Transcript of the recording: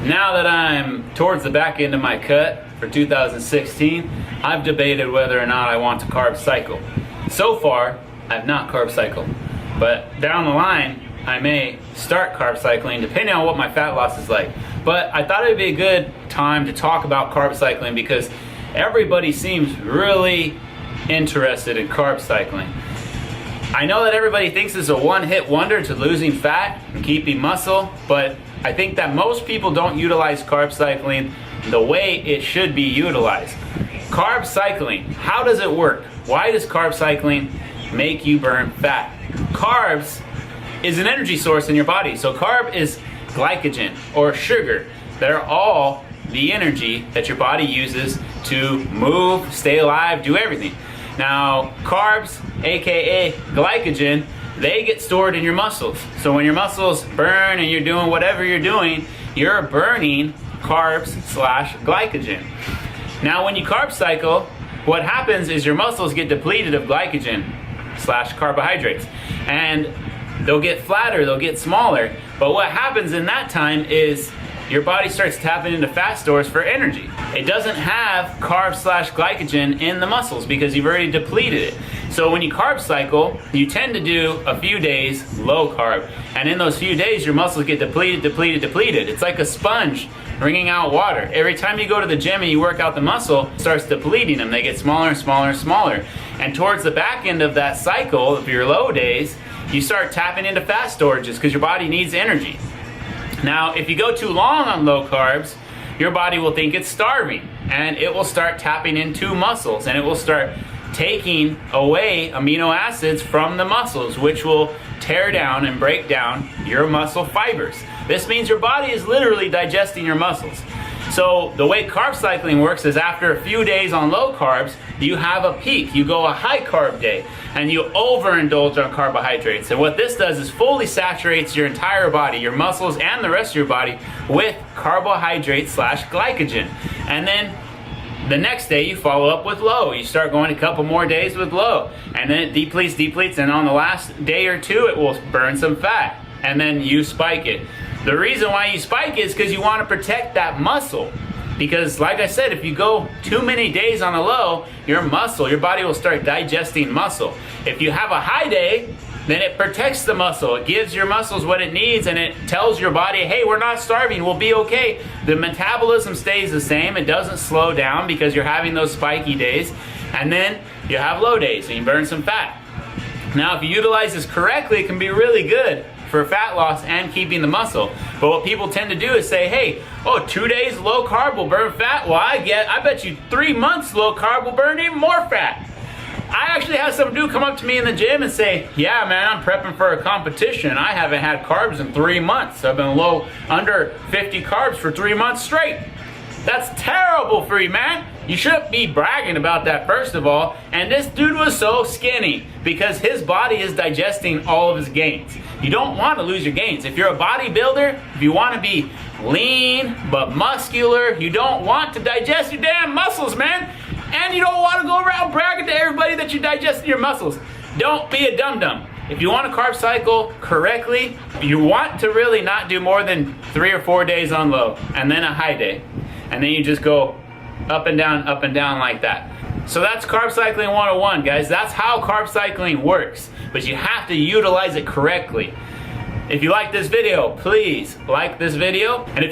Now that I'm towards the back end of my cut for 2016, I've debated whether or not I want to carb cycle. So far, I've not carb cycled, but down the line, I may start carb cycling depending on what my fat loss is like. But I thought it would be a good time to talk about carb cycling because everybody seems really interested in carb cycling. I know that everybody thinks it's a one-hit wonder to losing fat and keeping muscle, but I think that most people don't utilize carb cycling the way it should be utilized. Carb cycling, how does it work? Why does carb cycling make you burn fat? Carbs is an energy source in your body. So carb is glycogen or sugar. They're all the energy that your body uses to move, stay alive, do everything. Now, carbs, aka glycogen, they get stored in your muscles. So when your muscles burn and you're doing whatever you're doing, you're burning carbs slash glycogen. Now when you carb cycle, what happens is your muscles get depleted of glycogen slash carbohydrates. And they'll get flatter, they'll get smaller. But what happens in that time is your body starts tapping into fat stores for energy. It doesn't have carb slash glycogen in the muscles because you've already depleted it. So when you carb cycle, you tend to do a few days low carb. And in those few days, your muscles get depleted. It's like a sponge wringing out water. Every time you go to the gym and you work out the muscle, it starts depleting them. They get smaller and smaller and smaller. And towards the back end of that cycle, of your low days, you start tapping into fat storages because your body needs energy. Now, if you go too long on low carbs, your body will think it's starving and it will start tapping into muscles and it will start taking away amino acids from the muscles, which will tear down and break down your muscle fibers. This means your body is literally digesting your muscles. So the way carb cycling works is after a few days on low carbs, you have a peak. You go a high carb day and you overindulge on carbohydrates. And what this does is fully saturates your entire body, your muscles and the rest of your body with carbohydrates slash glycogen. And then the next day you follow up with low. You start going a couple more days with low. And then it depletes, and on the last day or two it will burn some fat. And then you spike it. The reason why you spike it is because you want to protect that muscle. Because like I said, if you go too many days on a low, your body will start digesting muscle. If you have a high day, then it protects the muscle. It gives your muscles what it needs and it tells your body, hey, we're not starving, we'll be okay. The metabolism stays the same. It doesn't slow down because you're having those spiky days. And then you have low days and you burn some fat. Now, if you utilize this correctly, it can be really good for fat loss and keeping the muscle. But what people tend to do is say, hey, 2 days low carb will burn fat. Well, I bet you 3 months low carb will burn even more fat. I actually had some dude come up to me in the gym and say, yeah, man, I'm prepping for a competition. I haven't had carbs in 3 months. I've been low, under 50 carbs for 3 months straight. That's terrible for you, man. You shouldn't be bragging about that, first of all. And this dude was so skinny because his body is digesting all of his gains. You don't want to lose your gains. If you're a bodybuilder, if you want to be lean but muscular, you don't want to digest your damn muscles, man. And you don't want to go around bragging to everybody that you digested your muscles. Don't be a dum-dum. If you want to carb cycle correctly, you want to really not do more than 3 or 4 days on low and then a high day. And then you just go up and down like that. So that's carb cycling 101, guys. That's how carb cycling works. But you have to utilize it correctly. If you like this video, please like this video. And if